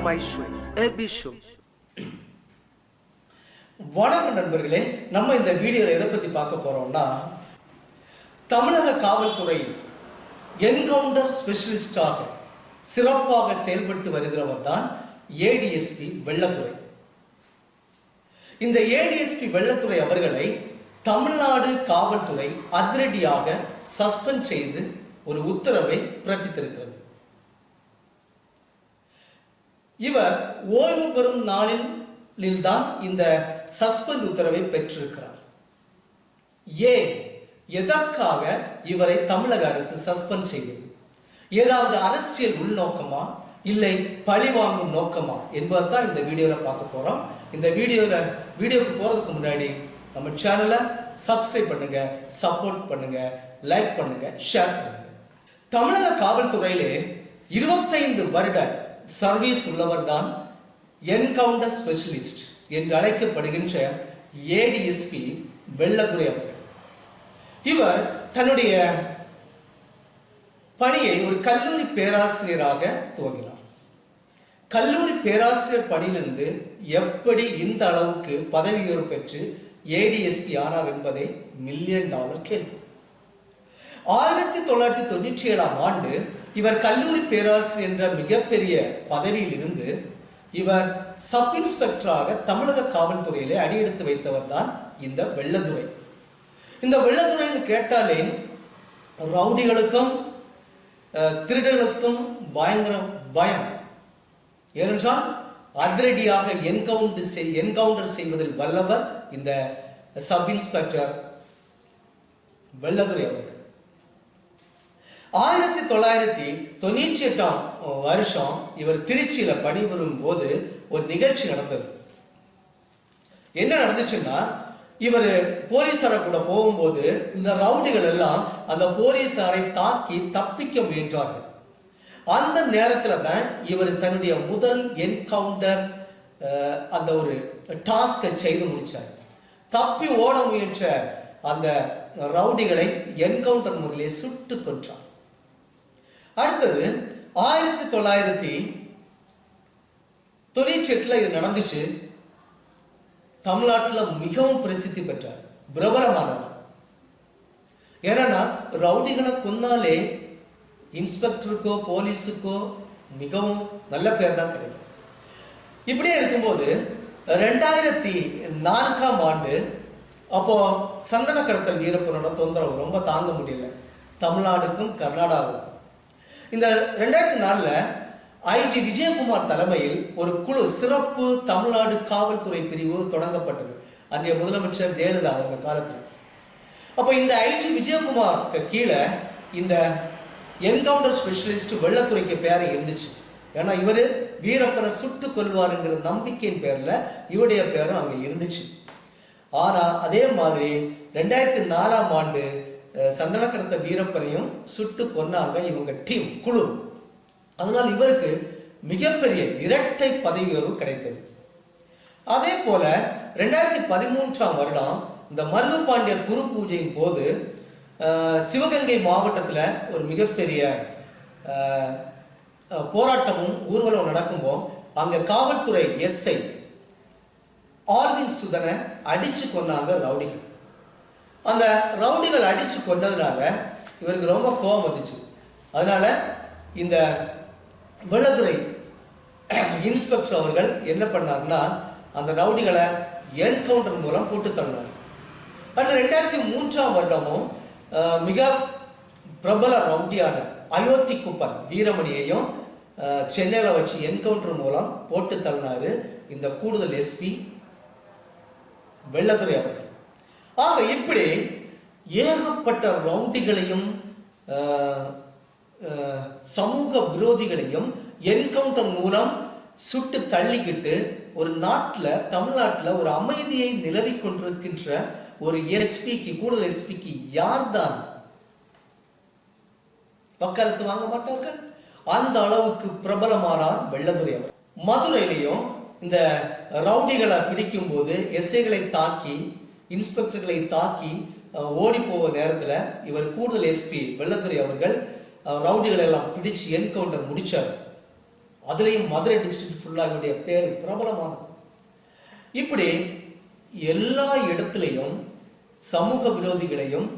my show, AB show. வணக்கம் நண்பர்களே, நம்ம இந்த வீடியோவில் எதை பற்றி பார்க்க போகிறோம்னா, தமிழக காவல்துறையில் என்கவுண்டர் ஸ்பெஷலிஸ்டாக சிறப்பாக செயல்பட்டு வருகிறவர் தான் ஏடிஎஸ்பி வெள்ளத்துறை. இந்த ஏடிஎஸ்பி வெள்ளத்துறை அவர்களை தமிழ்நாடு காவல்துறை அதிரடியாக சஸ்பெண்ட் செய்து ஒரு உத்தரவை பிறப்பித்திருக்கிறது. இவர் ஓய்வு பெறும் நாளில் தான் இந்த சஸ்பெண்ட் உத்தரவை பெற்றிருக்கிறார். ஏன், எதற்காக இவரை தமிழக அரசு சஸ்பெண்ட் செய்தது? ஏதாவது அரசியல் உள்நோக்கமா, இல்லை பழி வாங்கும் நோக்கமா என்பதுதான் இந்த வீடியோவில் பார்க்க போறோம். இந்த வீடியோக்கு போறதுக்கு முன்னாடி நம்ம சேனலை சப்ஸ்கிரைப் பண்ணுங்க, சப்போர்ட் பண்ணுங்க, லைக் பண்ணுங்க, ஷேர் பண்ணுங்க. தமிழக காவல்துறையிலே 25 வருட சர்வீஸ் உள்ளவர் தான் என்கவுண்டர் ஸ்பெஷலிஸ்ட் என்று அழைக்கப்படுகின்ற ஏடிஎஸ்பி வெள்ளத்துறை அவர்கள். இவர் தன்னுடைய பணியை ஒரு கல்லூரி பேராசிரியராக துவங்கினார். கல்லூரி பேராசிரியர் பணியிலிருந்து எப்படி இந்த அளவுக்கு பதவி உயர்வு பெற்று ஏடிஎஸ்பி ஆனார் என்பதே $1,000,000 கேள்வி. 1997ஆம் ஆண்டு இவர் கல்லூரி பேராசிரியர் என்ற மிகப்பெரிய பதவியில் இருந்து இவர் சப் இன்ஸ்பெக்டராக தமிழக காவல்துறையிலே அடியெடுத்து வைத்தவர் தான் இந்த வெள்ளத்துறை. இந்த வெள்ளத்துறைன்னு கேட்டாலே ரவுடிகளுக்கும் திருடர்களுக்கும் பயங்கர பயம். ஏனென்றால் அதிரடியாக என்கவுண்டர் செய்வதில் வல்லவர் இந்த சப் இன்ஸ்பெக்டர் வெள்ளத்துறை அவர்கள். 1998ஆம் வருஷம் இவர் திருச்சியில பணிபுரியும் போது ஒரு நிகழ்ச்சி நடந்தது. என்ன நடந்துச்சுன்னா, இவர் போலீசார கூட போகும்போது இந்த ரவுடிகள் எல்லாம் அந்த போலீசாரை தாக்கி தப்பிக்க முயன்றார்கள். அந்த நேரத்துல தான் இவர் தன்னுடைய முதல் என்கவுண்டர் அந்த ஒரு டாஸ்கை செய்து முடிச்சார். தப்பி ஓட முயன்ற அந்த ரவுடிகளை என்கவுண்டர் முறையிலே சுட்டு கொன்றார். அடுத்தது 1998 இது நடந்துச்சு. தமிழ்நாட்டில் மிகவும் பிரசித்தி பெற்றார், பிரபலமானார். ஏன்னா ரவுடிகளை கொன்னாலே இன்ஸ்பெக்டருக்கோ போலீஸுக்கோ மிகவும் நல்ல பேர் தான் கிடைக்கும். இப்படியே இருக்கும்போது 2004ஆம் ஆண்டு அப்போ சந்தன கடத்தல் வீரப்பனோட தொந்தரவு ரொம்ப தாங்க முடியல தமிழ்நாடுக்கும் கர்நாடகாவுக்கும். இந்த 2004ல் ஐஜி விஜயகுமார் தலைமையில் ஒரு குழு, சிறப்பு தமிழ்நாடு காவல்துறை பிரிவு தொடங்கப்பட்டது. அன்றைய முதலமைச்சர் ஜெயலலிதா அவங்க காலத்தில். அப்போ இந்த ஐஜி விஜயகுமாருக்கு கீழே இந்த என்கவுண்டர் ஸ்பெஷலிஸ்ட் வெள்ளத்துறைக்கு பேர் இருந்துச்சு. ஏன்னா இவர் வீரப்பனை சுட்டு கொள்வாருங்கிற நம்பிக்கையின் பேர்ல இவருடைய பேரும் அங்க இருந்துச்சு. ஆனா அதே மாதிரி 2004ஆம் ஆண்டு சந்தன கடத்த வீரப்பனையும் சுட்டு கொன்னாங்க இவங்க டீம், குழு. அதனால் இவருக்கு மிகப்பெரிய இரட்டை பதவி உயர்வு கிடைத்தது. அதே போல 2013ஆம் வருடம் இந்த மருது பாண்டியர் குரு பூஜையின் போது சிவகங்கை மாவட்டத்தில் ஒரு மிகப்பெரிய போராட்டமும் ஊர்வலம் நடக்கும்போது அங்க காவல்துறை எஸ்ஐ ஆல்வின் சுதனை அடிச்சு கொண்டாங்க ரவுடிகள். அந்த ரவுடிகள் அடிச்சு கொண்டதுனால இவருக்கு ரொம்ப கோபம் வந்துச்சு. அதனால இந்த வெள்ளத்துறை இன்ஸ்பெக்டர் அவர்கள் என்ன பண்ணார்னா, அந்த ரவுடிகளை என்கவுண்டர் மூலம் போட்டு தள்ளினார். அடுத்து 2003ஆம் வருடமும் மிக பிரபல ரவுடியான அயோத்தி குப்பன் வீரமணியையும் சென்னையில் வச்சு என்கவுண்டர் மூலம் போட்டு தள்ளினாரு இந்த கூடுதல் எஸ்பி வெள்ளத்துறை அவர்கள். ஆக இப்படி ஏகப்பட்ட ரவுடிகளையும் சமூக விரோதிகளையும் என்கவுண்டர் மூலம் சுட்டு தள்ளிக்கிட்டு ஒரு நாட்டில், தமிழ்நாட்டில் ஒரு அமைதியை நிலவி கொண்டிருக்கின்ற ஒரு எஸ்பிக்கு, கூடுதல் எஸ்பிக்கு யார் தான் வக்காலத்து வாங்க மாட்டார்கள்? அந்த அளவுக்கு பிரபலமானார் வெள்ளத்துறை அவர். மதுரையிலையும் இந்த ரவுடிகளை பிடிக்கும் போது எஸ்ஐகளை தாக்கி, இன்ஸ்பெக்டர்களை தாக்கி ஓடி போக நேரத்தில் இவர் கூடுதல் எஸ்பி வெள்ளத்துறை அவர்கள் ரவுடிகளை எல்லாம் பிடிச்சு என்கவுண்டர் முடிச்சார். அதுலேயும் மதுரை டிஸ்ட்ரிக்ட் ஃபுல்லாக இவருடைய பேர் பிரபலமானது. இப்படி எல்லா இடத்துலையும் சமூக விரோதிகளையும்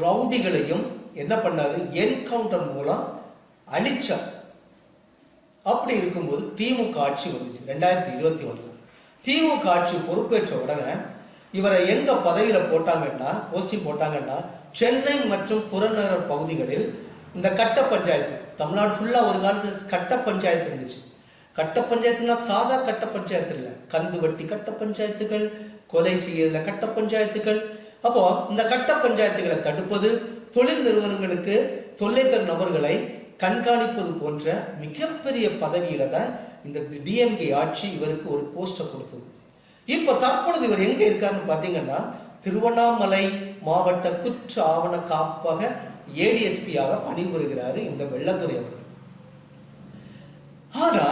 ரவுடிகளையும் என்ன பண்ணாரு, என்கவுண்டர் மூலம் அழிச்சார். அப்படி இருக்கும்போது திமுக ஆட்சி வந்துச்சு 2021. திமுக ஆட்சி பொறுப்பேற்ற உடனே இவரை எங்க பதவியில போட்டாங்கன்னா, போஸ்டிங் போட்டாங்கன்னா, சென்னை மற்றும் புறநகர பகுதிகளில் இந்த கட்ட பஞ்சாயத்து, தமிழ்நாடு ஃபுல்லா ஒரு காலத்தில் கட்ட பஞ்சாயத்து இருந்துச்சு. கட்ட பஞ்சாயத்துனா சாதா கட்ட பஞ்சாயத்து இல்லை, கந்து வட்டி கட்ட பஞ்சாயத்துகள், கொலை செய்யல கட்ட பஞ்சாயத்துகள். அப்போ இந்த கட்ட பஞ்சாயத்துகளை தடுப்பது, தொழில் நிறுவனங்களுக்கு தொல்லை தரும் நபர்களை கண்காணிப்பது போன்ற மிகப்பெரிய பதவியில தான் இந்த டிஎம்கே ஆட்சி இவருக்கு ஒரு போஸ்டை கொடுத்தது. இப்ப தற்பொழுது இவர் எங்க இருக்காருன்னு பாத்தீங்கன்னா, திருவண்ணாமலை மாவட்ட குற்ற ஆவண காப்பக ஏடிஎஸ்பியாக பணிபுரிகிறாரு இந்த வெள்ளத்துறை அவர்கள். ஆனா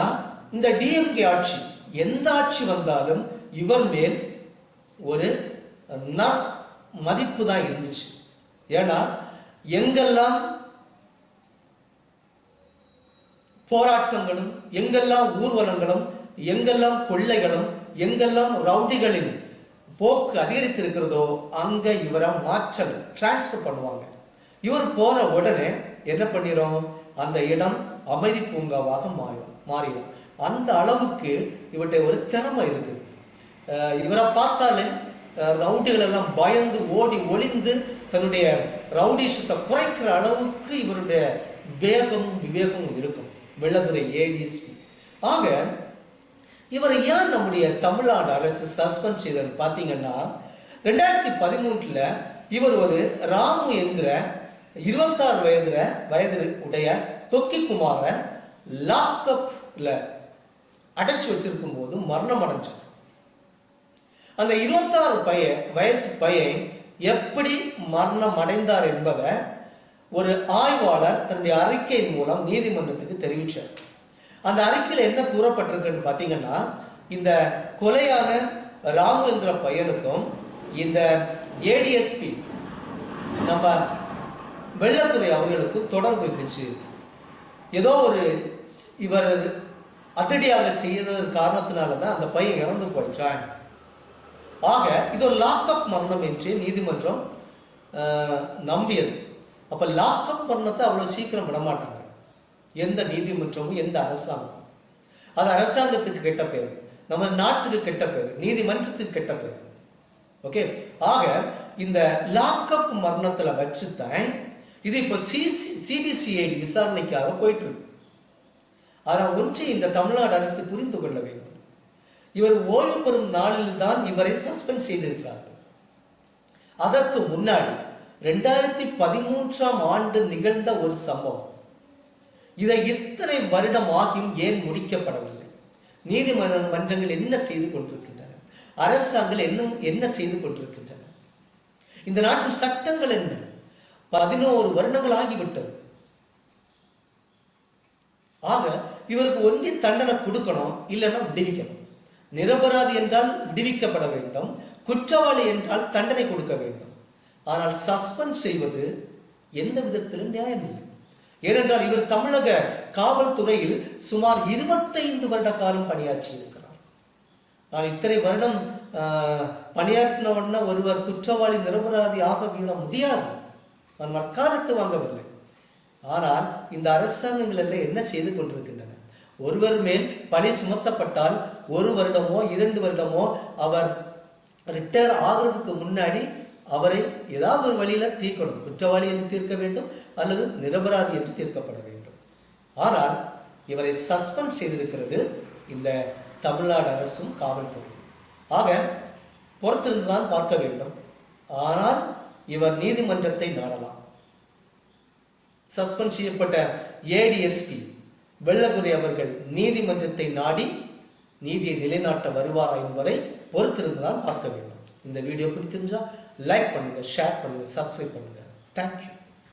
இந்த டிஎம்கே ஆட்சி, எந்த ஆட்சி வந்தாலும் இவர் மேல் ஒரு மதிப்பு தான் இருந்துச்சு. ஏன்னா எங்கெல்லாம் போராட்டங்களும், எங்கெல்லாம் ஊர்வலங்களும், எங்கெல்லாம் கொள்ளைகளும், எங்கெல்லாம் ரவுடிகளின் போக்கு அதிகரித்திருக்கிறதோ அங்க இவரை மாற்றல் டிரான்ஸ்பர் பண்ணுவாங்க. இவர் போன உடனே என்ன பண்ணிடும், அந்த இடம் அமைதி பூங்காவாக மாறிடும். அந்த அளவுக்கு இவர்கிட்ட ஒரு திறமை இருக்குது. இவரை பார்த்தாலே ரவுடிகள் எல்லாம் பயந்து ஓடி ஒளிந்து தன்னுடைய ரவுடிசத்தை குறைக்கிற அளவுக்கு இவருடைய வேகமும் விவேகமும் இருக்கும் வெள்ளத்துறை ஏடிஎஸ்பி. ஆக இவரை ஏன் நம்முடைய தமிழ்நாடு அரசு சஸ்பெண்ட் செய்தது பார்த்தீங்கன்னா, 2013 இவர் ஒரு ராமு என்கிற 26 வயது உடைய கொக்கி குமார லாக்அப்ல அடைச்சு வச்சிருக்கும் போது மரணம் அடைஞ்சார். அந்த 26 வயசு பையன் எப்படி மரணம் அடைந்தார் என்பதை ஒரு ஆய்வாளர் தன்னுடைய அறிக்கையின் மூலம் நீதிமன்றத்துக்கு தெரிவிச்சார். அந்த அறிக்கையில் என்ன கூறப்பட்டிருக்குன்னு பார்த்தீங்கன்னா, இந்த கொலையான ராமு என்கிற பையனுக்கும் இந்த ஏடிஎஸ்பி நம்ம வெள்ளத்துறை அவர்களுக்கும் தொடர்பு இருந்துச்சு. ஏதோ ஒரு இவர் அதிரடியாக செய்ததன் காரணத்தினால தான் அந்த பையன் இறந்து போயிட்டான். ஆக இது ஒரு லாக்அப் மரணம் என்று நீதிமன்றம் நம்பியது. அப்ப லாக்அப் மரணத்தை அவ்வளவு சீக்கிரம் விடமாட்டாங்க எந்த நீதிமன்றமும், எந்த அரசாங்கம். அது அரசாங்கத்துக்கு கெட்ட பேர், நம்ம நாட்டுக்கு கெட்ட பேர், நீதிமன்றத்துக்கு கெட்ட பேர். ஓகே, ஆக இந்த லாக்அப் மரணத்துல வச்சுதான் இது இப்ப சிபிசிஐடி விசாரணைக்காக போயிட்டு இருக்கு. ஆனால் ஒன்றை இந்த தமிழ்நாடு அரசு புரிந்து கொள்ள வேண்டும், இவர் ஓய்வு பெறும் நாளில் தான் இவரை சஸ்பெண்ட் செய்திருக்கிறார்கள். அதற்கு முன்னாடி 2013 நிகழ்ந்த ஒரு சம்பவம், இதை இத்தனை வருடம் ஆகியும் ஏன் முடிக்கப்படவில்லை? நீதிமன்றங்கள் என்ன செய்து கொண்டிருக்கின்றன? அரசாங்கம் என்ன செய்து கொண்டிருக்கின்றன? இந்த நாட்டின் சட்டங்கள் என்ன? 11 வருடங்கள் ஆகிவிட்டது. ஆக இவருக்கு ஒன்றி தண்டனை கொடுக்கணும், இல்லைன்னா விடுவிக்கணும். நிரபராதி என்றால் விடுவிக்கப்பட வேண்டும், குற்றவாளி என்றால் தண்டனை கொடுக்க வேண்டும். ஆனால் சஸ்பெண்ட் செய்வது எந்த விதத்திலும் நியாயம் இல்லை. ஏனென்றால் இவர் தமிழக காவல்துறையில் சுமார் 25 வருட காலம் பணியாற்றி இருக்கிறார். நான் இத்தனை வருடம் பணியாற்றின உடனே ஒருவர் குற்றவாளி நிரபராதி ஆக விட முடியாது. நான் வக்காலத்து வாங்கவில்லை. ஆனால் இந்த அரசாங்கங்கள் எல்லாம் என்ன செய்து கொண்டிருக்கின்றன? ஒருவர் மேல் பழி சுமத்தப்பட்டால் 1 வருடமோ 2 வருடமோ அவர் ரிட்டையர் ஆகிறதுக்கு முன்னாடி அவரை ஏதாவது ஒரு வழியில தீர்க்கணும். குற்றவாளி என்று தீர்க்க வேண்டும், அல்லது நிரபராதி என்று தீர்க்கப்பட வேண்டும். ஆனால் இவரை சஸ்பெண்ட் செய்திருக்கிறது இந்த தமிழ்நாடு அரசும் காவல்துறை. ஆக பொறுத்திருந்துதான் பார்க்க வேண்டும். ஆனால் இவர் நீதிமன்றத்தை நாடலாம். சஸ்பெண்ட் செய்யப்பட்ட ஏடிஎஸ்பி வெள்ளத்துறை அவர்கள் நீதிமன்றத்தை நாடி நீதியை நிலைநாட்ட வருவாரா என்பதை பொறுத்திருந்துதான் பார்க்க வேண்டும். இந்த வீடியோ பிடித்திருந்தா லைக் பண்ணுங்க, ஷேர் பண்ணுங்க, சப்ஸ்கிரைப் பண்ணுங்க. தேங்க்யூ.